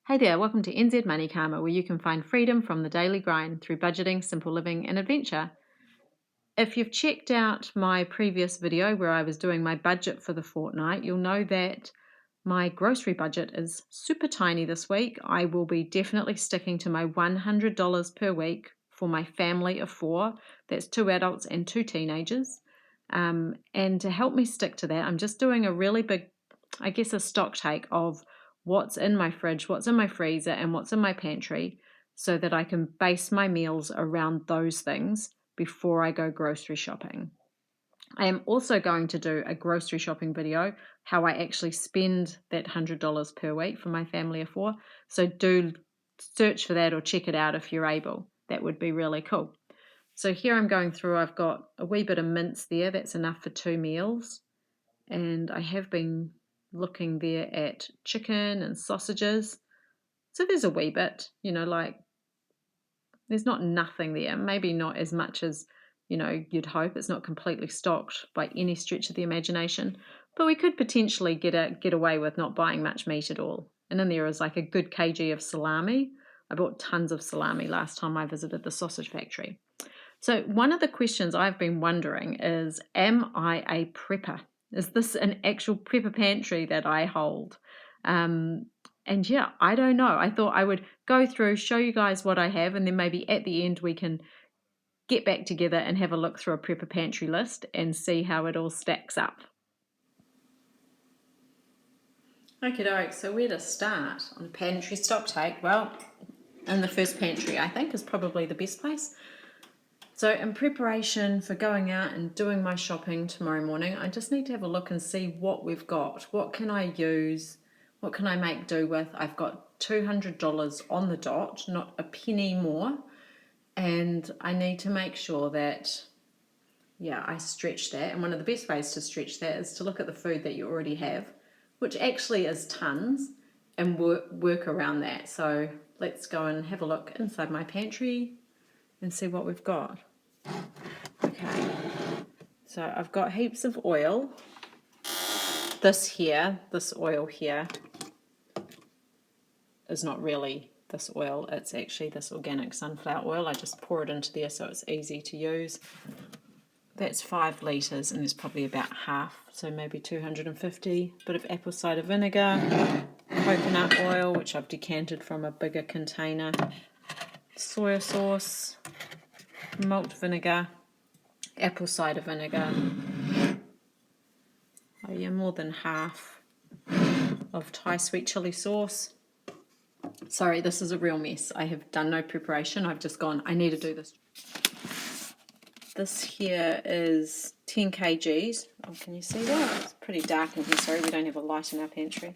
Hey there, welcome to NZ Money Karma, where you can find freedom from the daily grind through budgeting, simple living, and adventure. If you've checked out my previous video where I was doing my budget for the fortnight, you'll know that my grocery budget is super tiny this week. I will be definitely sticking to my $100 per week for my family of 4. That's 2 adults and 2 teenagers. And to help me stick to that, I'm just doing a really big, a stock take of what's in my fridge, what's in my freezer, and what's in my pantry so that I can base my meals around those things before I go grocery shopping. I am also going to do a grocery shopping video, how I actually spend that $100 per week for my family of 4. So do search for that or check it out if you're able. That would be really cool. So here I'm going through, I've got a wee bit of mince there. That's enough for 2 meals. And I have been looking there at chicken and sausages. So there's a wee bit, there's not nothing there. Maybe not as much as, you'd hope. It's not completely stocked by any stretch of the imagination. But we could potentially get away with not buying much meat at all. And then there is like a good kg of salami. I bought tons of salami last time I visited the sausage factory. So one of the questions I've been wondering is, am I a prepper? Is this an actual prepper pantry that I hold? And yeah, I don't know. I thought I would go through, show you guys what I have, and then maybe at the end we can get back together and have a look through a prepper pantry list and see how it all stacks up. Okay, doke, so where to start on a pantry stock take? Well, in the first pantry, I think, is probably the best place. So in preparation for going out and doing my shopping tomorrow morning, I just need to have a look and see what we've got. What can I use? What can I make do with? I've got $200 on the dot, not a penny more. And I need to make sure that, I stretch that. And one of the best ways to stretch that is to look at the food that you already have, which actually is tons, and work around that. So let's go and have a look inside my pantry and see what we've got. Okay, so I've got heaps of oil. This oil here is not really this oil, it's actually this organic sunflower oil. I just pour it into there so it's easy to use. That's 5 litres and there's probably about half, so maybe 250. Bit of apple cider vinegar, coconut oil, which I've decanted from a bigger container, soy sauce, malt vinegar, apple cider vinegar. Oh yeah, more than half of Thai sweet chili sauce. Sorry, this is a real mess. I have done no preparation. I've just gone, I need to do this. This here is 10 kgs. Oh, can you see that? It's pretty dark in here. Sorry, we don't have a light in our pantry.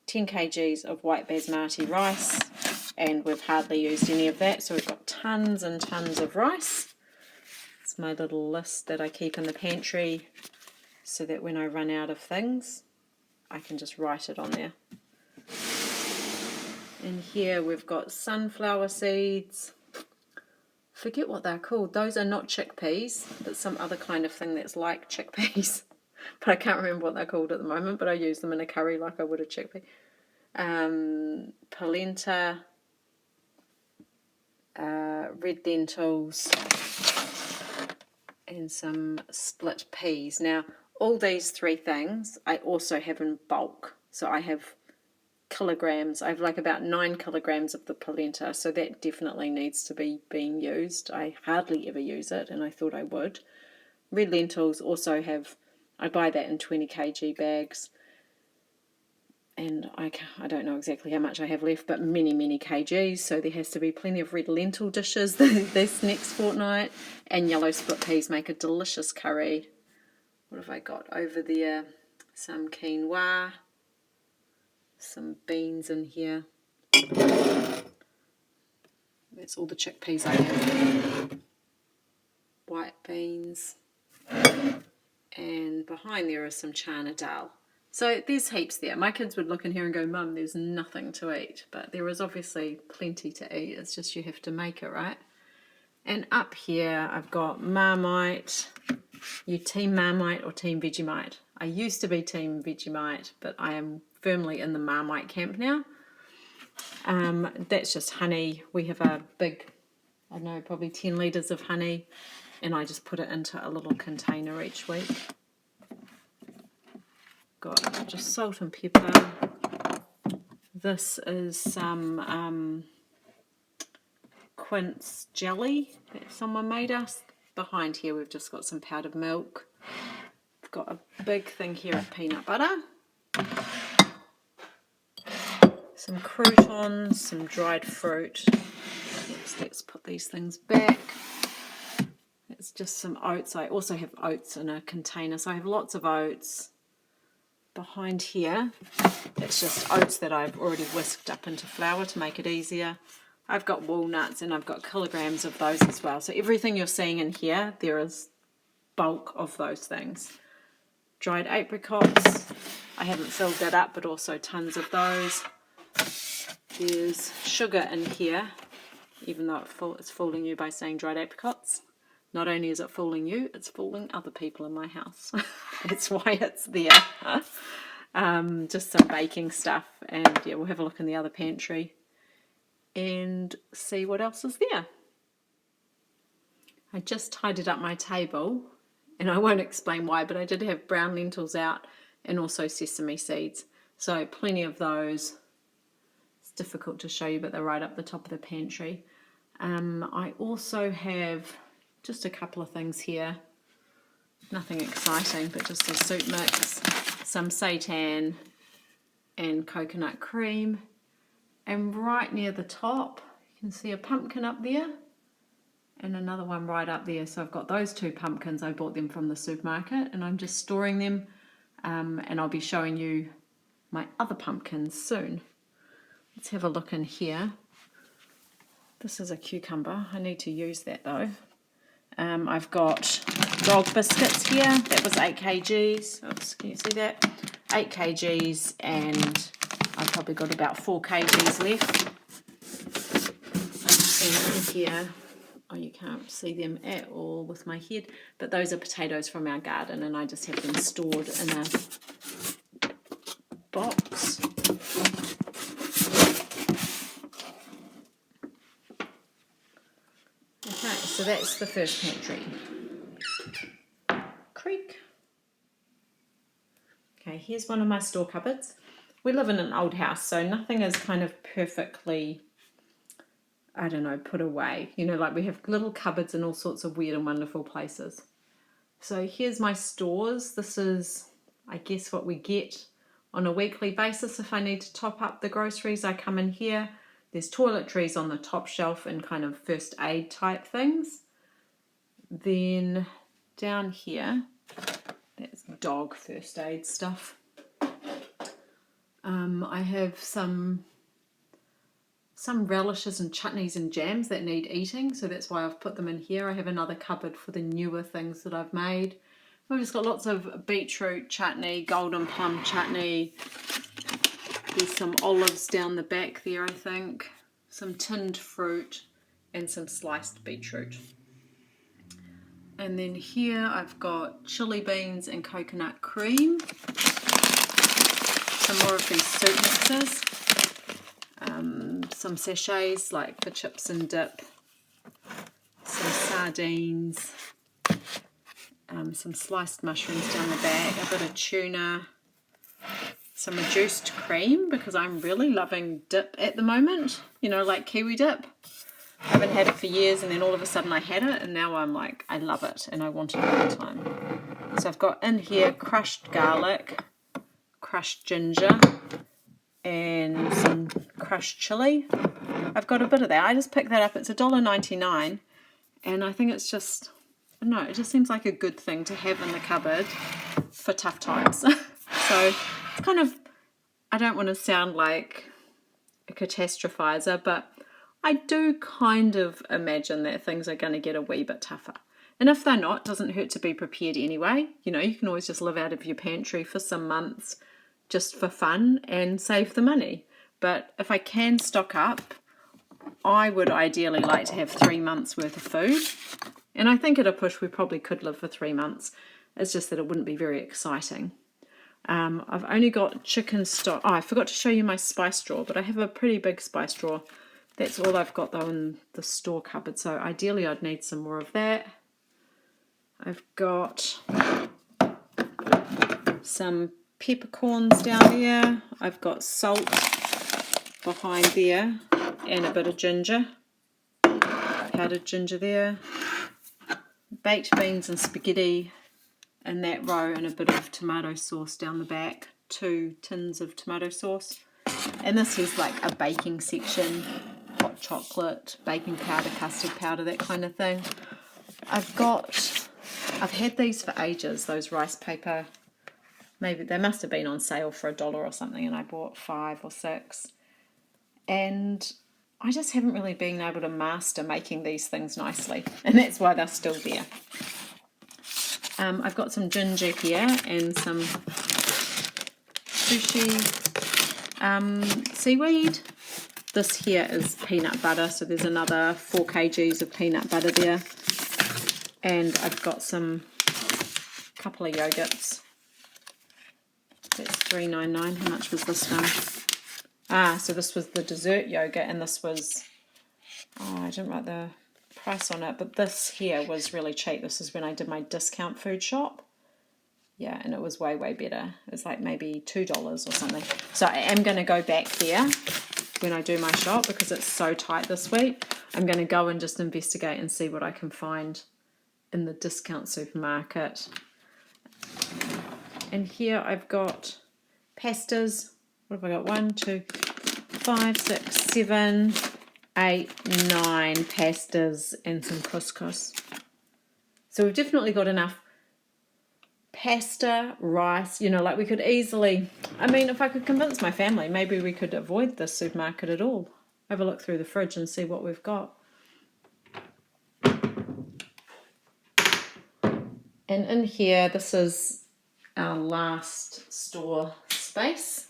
10 kgs of white basmati rice, and we've hardly used any of that, so we've got tons and tons of rice. It's my little list that I keep in the pantry so that when I run out of things, I can just write it on there. And here we've got sunflower seeds. Forget what they're called. Those are not chickpeas. That's some other kind of thing that's like chickpeas. But I can't remember what they're called at the moment, but I use them in a curry like I would a chickpea. Polenta, red lentils, and some split peas. Now, all these 3 things I also have in bulk. So I have kilograms. I have like about 9 kilograms of the polenta, so that definitely needs to be being used. I hardly ever use it, and I thought I would. Red lentils also have, I buy that in 20 kg bags, and I don't know exactly how much I have left, but many, many kgs, so there has to be plenty of red lentil dishes this next fortnight, and yellow split peas make a delicious curry. What have I got over there? Some quinoa, some beans in here. That's all the chickpeas I have. White beans. And behind there is some chana dal. So there's heaps there. My kids would look in here and go, Mum, there's nothing to eat. But there is obviously plenty to eat. It's just you have to make it, right? And up here I've got Marmite. You team Marmite or team Vegemite? I used to be team Vegemite, but I am firmly in the Marmite camp now. That's just honey. We have a big, I don't know, probably 10 litres of honey, and I just put it into a little container each week. Got just salt and pepper. This is some quince jelly that someone made us. Behind here we've just got some powdered milk. We've got a big thing here of peanut butter. Some croutons, some dried fruit. Let's put these things back. It's just some oats. I also have oats in a container, so I have lots of oats. Behind here, it's just oats that I've already whisked up into flour to make it easier. I've got walnuts and I've got kilograms of those as well. So everything you're seeing in here, there is bulk of those things. Dried apricots, I haven't filled that up, but also tons of those. There's sugar in here, even though it's fooling you by saying dried apricots. Not only is it fooling you, it's fooling other people in my house. That's why it's there. Just some baking stuff, and yeah, we'll have a look in the other pantry and see what else is there. I just tidied up my table, and I won't explain why, but I did have brown lentils out and also sesame seeds. So plenty of those. It's difficult to show you, but they're right up the top of the pantry. I also have just a couple of things here. Nothing exciting, but just some soup mix, some seitan and coconut cream. And right near the top, you can see a pumpkin up there and another one right up there. So I've got those two pumpkins. I bought them from the supermarket and I'm just storing them. And I'll be showing you my other pumpkins soon. Let's have a look in here. This is a cucumber. I need to use that though. I've got dog biscuits here. That was 8 kgs. Oops, can you see that? 8 kgs, and I've probably got about 4 kgs left. And in here, oh, you can't see them at all with my head, but those are potatoes from our garden, and I just have them stored in a box. Okay, so that's the first pantry. Creak. Okay, here's one of my store cupboards. We live in an old house, so nothing is kind of perfectly, I don't know, put away. You know, like we have little cupboards in all sorts of weird and wonderful places. So here's my stores. This is, I guess, what we get on a weekly basis. If I need to top up the groceries, I come in here. There's toiletries on the top shelf and kind of first aid type things. Then down here, that's dog first aid stuff. I have some relishes and chutneys and jams that need eating, so that's why I've put them in here. I have another cupboard for the newer things that I've made. We've just got lots of beetroot chutney, golden plum chutney. There's some olives down the back there, I think. Some tinned fruit and some sliced beetroot. And then here I've got chili beans and coconut cream. Some more of these soup mixes. Some sachets like for chips and dip. Some sardines. Some sliced mushrooms down the back. A bit of tuna. Some reduced cream because I'm really loving dip at the moment. You know, like kiwi dip. I haven't had it for years, and then all of a sudden I had it, and now I'm like, I love it, and I want it all the time. So I've got in here crushed garlic, crushed ginger, and some crushed chili. I've got a bit of that. I just picked that up. It's $1.99, and I think it's just, I don't know, it just seems like a good thing to have in the cupboard for tough times. So it's kind of, I don't want to sound like a catastrophizer, but I do kind of imagine that things are going to get a wee bit tougher. And if they're not, it doesn't hurt to be prepared anyway. You know, you can always just live out of your pantry for some months just for fun and save the money. But if I can stock up, I would ideally like to have 3 months worth of food. And I think at a push we probably could live for 3 months. It's just that it wouldn't be very exciting. I've only got chicken stock. Oh, I forgot to show you my spice drawer, but I have a pretty big spice drawer. That's all I've got though in the store cupboard, so ideally I'd need some more of that. I've got some peppercorns down there. I've got salt behind there and a bit of ginger, powdered ginger there. Baked beans and spaghetti in that row, and a bit of tomato sauce down the back. 2 tins of tomato sauce. And this is like a baking section. Hot chocolate, baking powder, custard powder, that kind of thing. I've had these for ages, those rice paper. Maybe they must have been on sale for $1 or something, and I bought 5 or 6. And I just haven't really been able to master making these things nicely, and that's why they're still there. I've got some ginger here and some sushi seaweed. This here is peanut butter, so there's another 4 kgs of peanut butter there. And I've got a couple of yogurts. That's $3.99. How much was this one? So this was the dessert yogurt, and this was, I didn't write the price on it, but this here was really cheap. This is when I did my discount food shop. Yeah, and it was way, way better. It was like maybe $2 or something. So I am going to go back there when I do my shop because it's so tight this week. I'm going to go and just investigate and see what I can find in the discount supermarket. And here I've got pastas. What have I got? 1, 2, 5, 6, 7, 8, 9 pastas and some couscous. So we've definitely got enough pasta, rice, like we could easily, if I could convince my family, maybe we could avoid this supermarket at all. Have a look through the fridge and see what we've got. And in here, this is our last store space.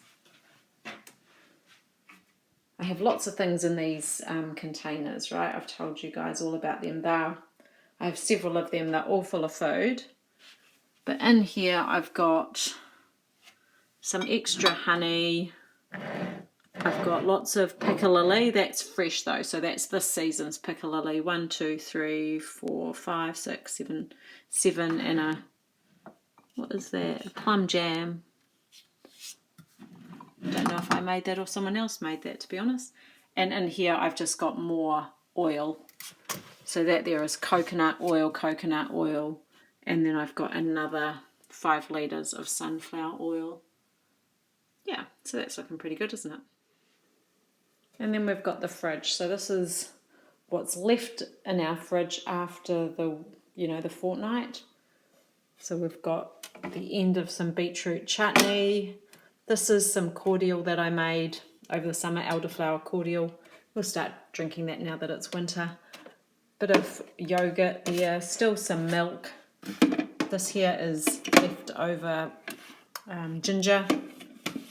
I have lots of things in these containers, right? I've told you guys all about them. I have several of them. They're all full of food. But in here, I've got some extra honey. I've got lots of piccalilli. That's fresh though, so that's this season's piccalilli. 1, 2, 3, 4, 5, 6, 7, and what is that? A plum jam. I don't know if I made that or someone else made that, to be honest. And in here, I've just got more oil. So that there is coconut oil, and then I've got another 5 litres of sunflower oil. Yeah, so that's looking pretty good, isn't it? And then we've got the fridge. So this is what's left in our fridge after the fortnight. So we've got the end of some beetroot chutney. This is some cordial that I made over the summer, elderflower cordial. We'll start drinking that now that it's winter. Bit of yogurt there, still some milk. This here is leftover ginger.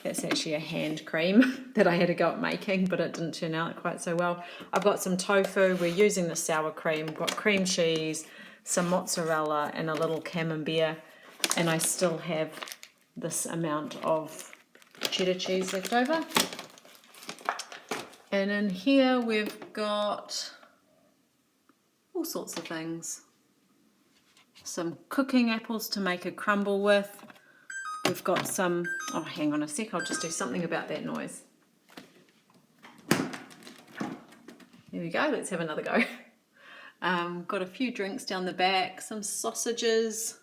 That's actually a hand cream that I had a go at making, but it didn't turn out quite so well. I've got some tofu. We're using the sour cream. I've got cream cheese, some mozzarella, and a little camembert. And I still have this amount of cheddar cheese left over. And in here we've got all sorts of things. Some cooking apples to make a crumble with. We've got some, hang on a sec, I'll just do something about that noise. There we go, let's have another go. Got a few drinks down the back, some sausages,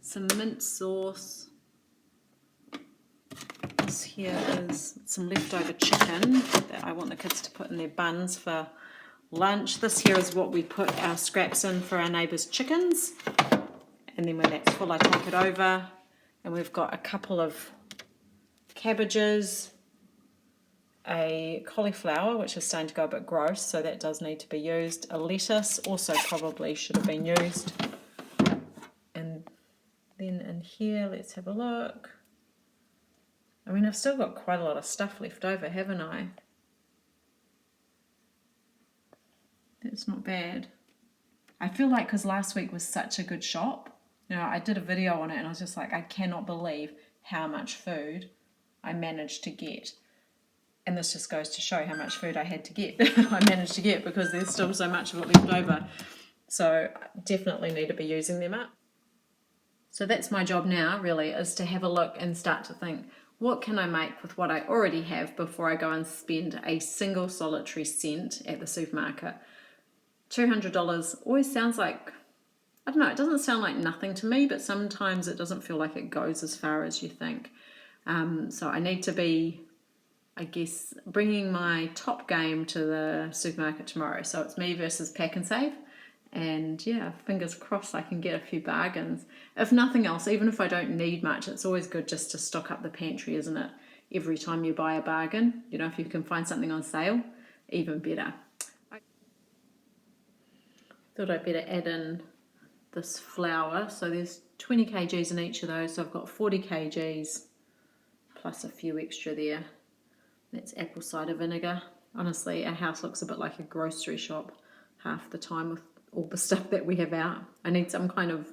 some mint sauce. This here is some leftover chicken that I want the kids to put in their buns for lunch. This here is what we put our scraps in for our neighbours' chickens. And then when that's full, I take it over. And we've got a couple of cabbages, a cauliflower, which is starting to go a bit gross, so that does need to be used. A lettuce also probably should have been used. And then in here, let's have a look. I've still got quite a lot of stuff left over, haven't I? That's not bad. I feel like because last week was such a good shop, I did a video on it and I was just like, I cannot believe how much food I managed to get. And this just goes to show how much food I had to get. I managed to get because there's still so much of it left over. So I definitely need to be using them up. So that's my job now, really, is to have a look and start to think, what can I make with what I already have before I go and spend a single solitary cent at the supermarket? $200 always sounds like, I don't know, it doesn't sound like nothing to me, but sometimes it doesn't feel like it goes as far as you think. So I need to be, I guess, bringing my top game to the supermarket tomorrow. So it's me versus Pack and Save. And yeah, fingers crossed I can get a few bargains. If nothing else, even if I don't need much, it's always good just to stock up the pantry, isn't it? Every time you buy a bargain, you know, if you can find something on sale, even better. I thought I'd better add in this flour. So there's 20 kgs in each of those. So I've got 40 kgs plus a few extra there. That's apple cider vinegar. Honestly, our house looks a bit like a grocery shop half the time with all the stuff that we have out. I need some kind of,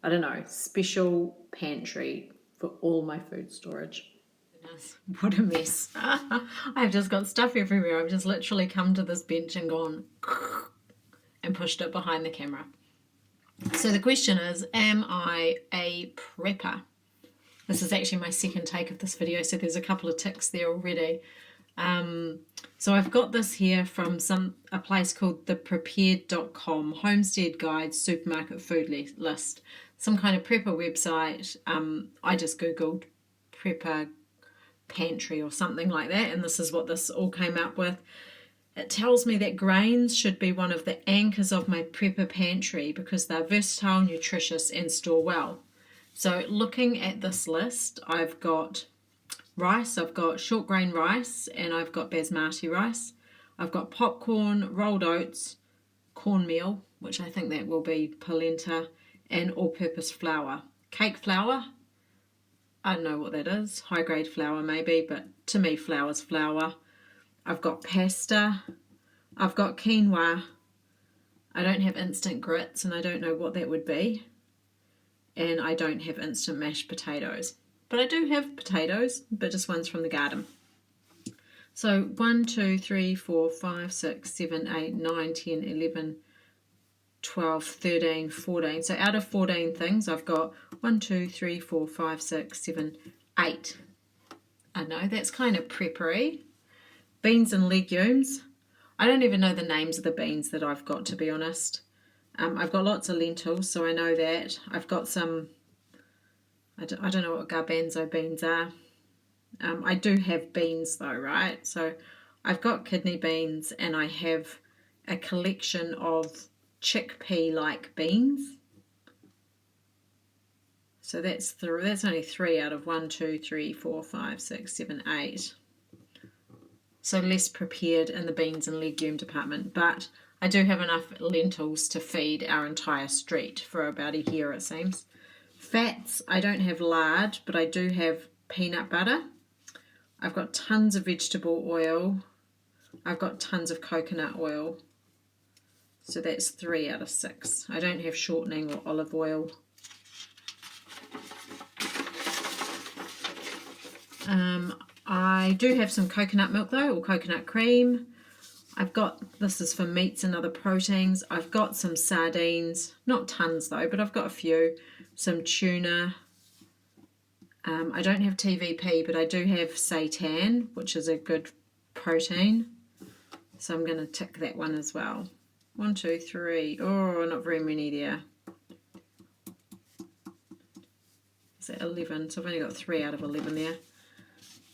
I don't know, special pantry for all my food storage. What a mess. I've just got stuff everywhere. I've just literally come to this bench and gone and pushed it behind the camera. So the question is, am I a prepper? This is actually my second take of this video, so there's a couple of ticks there already. So I've got this here from a place called the prepared.com, Homestead Guide Supermarket Food List, some kind of prepper website. I just googled prepper pantry or something like that, and this is what this all came up with. It tells me that grains should be one of the anchors of my prepper pantry because they're versatile, nutritious, and store well. So looking at this list, I've got rice, I've got short grain rice, and I've got basmati rice. I've got popcorn, rolled oats, cornmeal, which I think that will be polenta, and all-purpose flour. Cake flour, I don't know what that is, high-grade flour maybe, but to me flour's flour. I've got pasta, I've got quinoa. I don't have instant grits, and I don't know what that would be. And I don't have instant mashed potatoes. But I do have potatoes, but just ones from the garden. So 1, 2, 3, 4, 5, 6, 7, 8, 9, 10, 11, 12, 13, 14. So out of 14 things, I've got 1, 2, 3, 4, 5, 6, 7, 8. I know, that's kind of preppery. Beans and legumes. I don't even know the names of the beans that I've got, to be honest. I've got lots of lentils, so I know that. I've got some, I don't know what garbanzo beans are. I do have beans though, right? So I've got kidney beans and I have a collection of chickpea-like beans. So that's only 3 out of 1, 2, 3, 4, 5, 6, 7, 8. So less prepared in the beans and legume department, but I do have enough lentils to feed our entire street for about a year, it seems. Fats, I don't have lard, but I do have peanut butter. I've got tons of vegetable oil. I've got tons of coconut oil. So that's 3 out of 6. I don't have shortening or olive oil. I do have some coconut milk though, or coconut cream. This is for meats and other proteins. I've got some sardines, not tons though, but I've got a few. Some tuna. I don't have TVP, but I do have seitan, which is a good protein. So I'm going to tick that one as well. 1, 2, 3. Oh, not very many there. Is that 11? So I've only got 3 out of 11 there.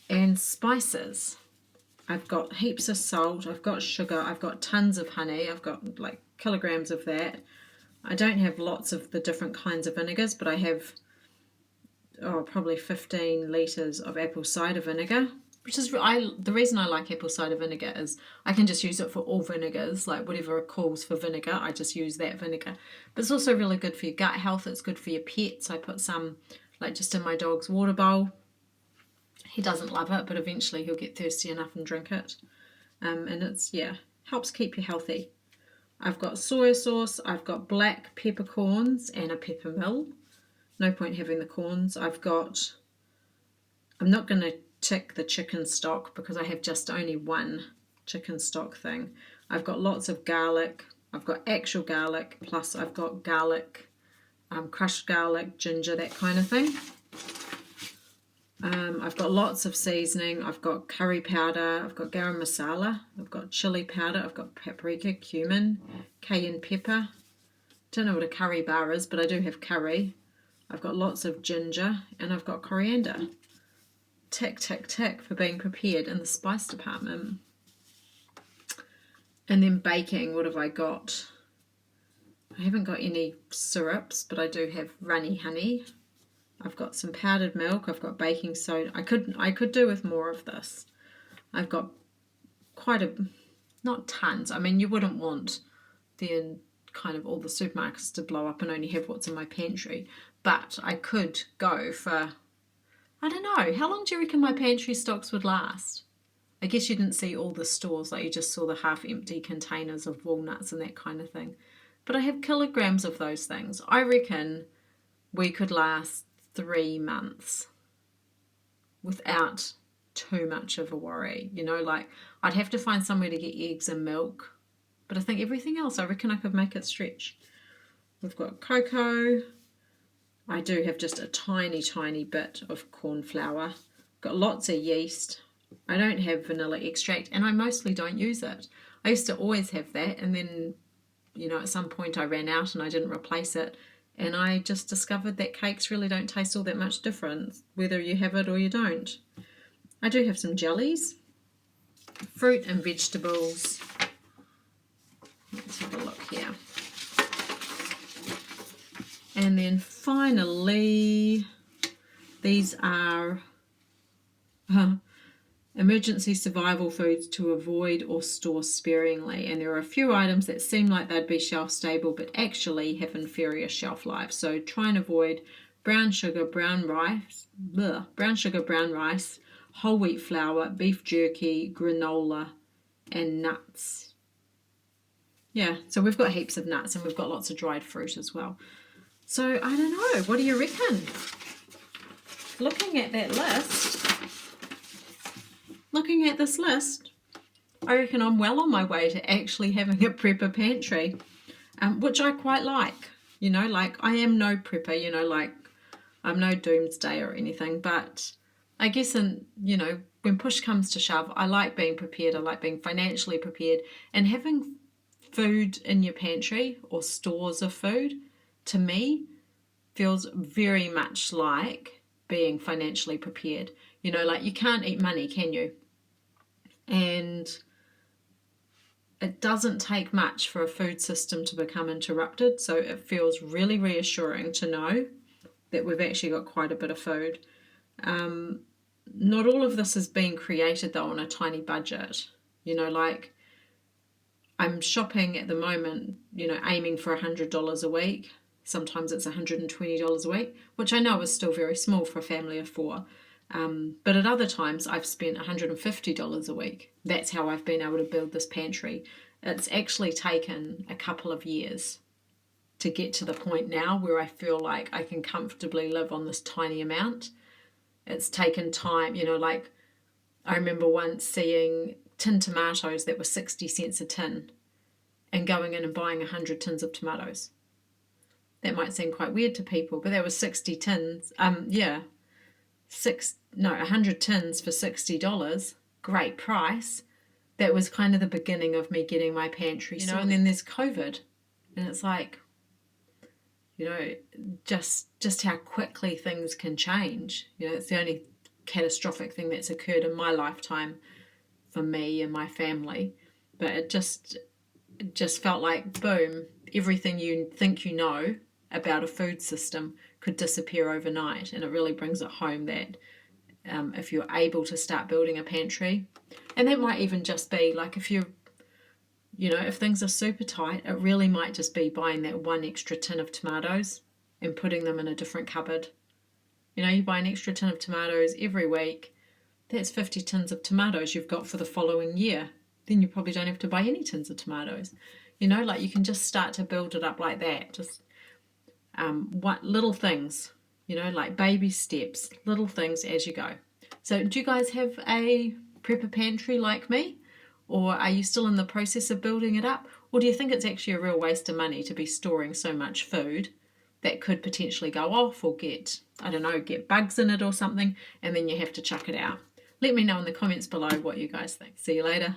And spices. I've got heaps of salt, I've got sugar, I've got tons of honey, I've got like kilograms of that. I don't have lots of the different kinds of vinegars, but I have probably 15 litres of apple cider vinegar, which is, the reason I like apple cider vinegar is I can just use it for all vinegars, like whatever it calls for vinegar, I just use that vinegar. But it's also really good for your gut health, it's good for your pets. I put some like just in my dog's water bowl. He doesn't love it, but eventually he'll get thirsty enough and drink it. And it's, helps keep you healthy. I've got soy sauce, I've got black peppercorns and a pepper mill. No point having the corns. I've got I'm not going to tick the chicken stock because I have just only one chicken stock thing. I've got lots of garlic. I've got actual garlic, plus I've got garlic, crushed garlic, ginger, that kind of thing. I've got lots of seasoning. I've got curry powder. I've got garam masala. I've got chili powder. I've got paprika, cumin, cayenne pepper. Don't know what a curry bar is, but I do have curry. I've got lots of ginger, and I've got coriander. Tick, tick, tick for being prepared in the spice department. And then baking, what have I got? I haven't got any syrups, but I do have runny honey. I've got some powdered milk. I've got baking soda. I could do with more of this. I've got quite a, not tons. I mean, you wouldn't want the kind of all the supermarkets to blow up and only have what's in my pantry. But I could go for, I don't know, how long do you reckon my pantry stocks would last? I guess you didn't see all the stores, like you just saw the half-empty containers of walnuts and that kind of thing. But I have kilograms of those things. I reckon we could last 3 months without too much of a worry. You know, like I'd have to find somewhere to get eggs and milk. But I think everything else, I reckon I could make it stretch. We've got cocoa. I do have just a tiny, tiny bit of corn flour. Got lots of yeast. I don't have vanilla extract, and I mostly don't use it. I used to always have that, and then, you know, at some point I ran out and I didn't replace it. And I just discovered that cakes really don't taste all that much different, whether you have it or you don't. I do have some jellies, fruit and vegetables. Let's have a look here. And then finally, these are emergency survival foods to avoid or store sparingly. And there are a few items that seem like they'd be shelf stable but actually have inferior shelf life. So try and avoid brown sugar, brown rice, whole wheat flour, beef jerky, granola, and nuts. Yeah, so we've got heaps of nuts and we've got lots of dried fruit as well. So I don't know, what do you reckon? Looking at this list, I reckon I'm well on my way to actually having a prepper pantry, which I quite like. You know, like I am no prepper, you know, like I'm no doomsday or anything, but I guess when push comes to shove, I like being prepared. I like being financially prepared, and having food in your pantry or stores of food, to me, feels very much like being financially prepared. You know, like you can't eat money, can you? And it doesn't take much for a food system to become interrupted, so it feels really reassuring to know that we've actually got quite a bit of food. Not all of this is being created, though, on a tiny budget. You know, like I'm shopping at the moment, you know, aiming for $100 a week. Sometimes it's $120 a week, which I know is still very small for a family of 4. But at other times I've spent $150 a week. That's how I've been able to build this pantry. It's actually taken a couple of years to get to the point now where I feel like I can comfortably live on this tiny amount. It's taken time, you know, like I remember once seeing tin tomatoes that were 60 cents a tin and going in and buying 100 tins of tomatoes. That might seem quite weird to people, but there was 60 tins. 100 tins for $60. Great price. That was kind of the beginning of me getting my pantry. You know, and then there's COVID, and it's like, you know, just how quickly things can change. You know, it's the only catastrophic thing that's occurred in my lifetime for me and my family. But it just felt like, boom, everything you think you know about a food system could disappear overnight. And it really brings it home that if you're able to start building a pantry, and that might even just be like if if things are super tight, it really might just be buying that one extra tin of tomatoes and putting them in a different cupboard. You know, you buy an extra tin of tomatoes every week. That's 50 tins of tomatoes you've got for the following year. Then you probably don't have to buy any tins of tomatoes. You know, like you can just start to build it up like that. Just what little things, you know, like baby steps, little things as you go. So do you guys have a prepper pantry like me? Or are you still in the process of building it up? Or do you think it's actually a real waste of money to be storing so much food that could potentially go off or get, I don't know, get bugs in it or something, and then you have to chuck it out? Let me know in the comments below what you guys think. See you later.